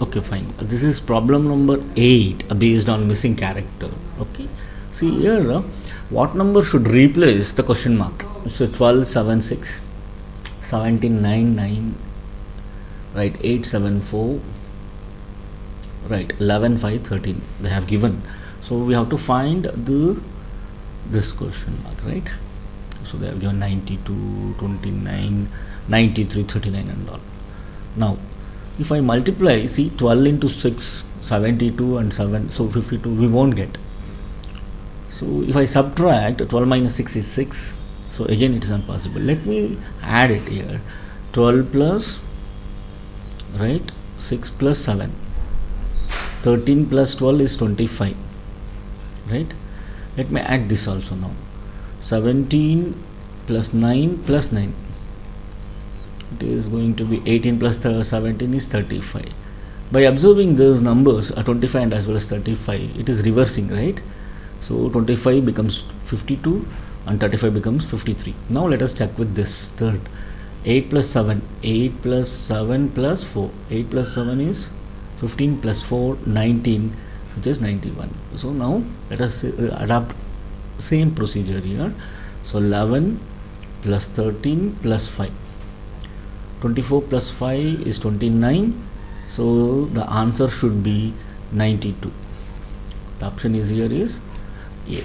Okay, fine. This is problem number 8 based on missing character. Okay. See here, what number should replace the question mark? So 12, 7, 6, 17, 9, 9, right, 8, 7, 4, right, 11, 5, 13. They have given. So we have to find this question mark, right? So they have given 92, 29, 93, 39 and all. Now, if I multiply, see 12 into 6, 72 and 7, so 52, we won't get. So if I subtract, 12 minus 6 is 6, so again it is not possible. Let me add it here. 12 plus, right, 6 plus 7, 13 plus 12 is 25, right? Let me add this also now. 17 plus 9 plus 9, it is going to be 18 plus 17 is 35. By observing those numbers, 25 and as well as 35, it is reversing, right? So 25 becomes 52 and 35 becomes 53. Now let us check with this third. 8 plus 7, 8 plus 7 plus 4, 8 plus 7 is 15 plus 4, 19, which is 91. So now let us adapt same procedure here. So 11 plus 13 plus 5, 24 plus 5 is 29. So the answer should be 92. The option is here is A.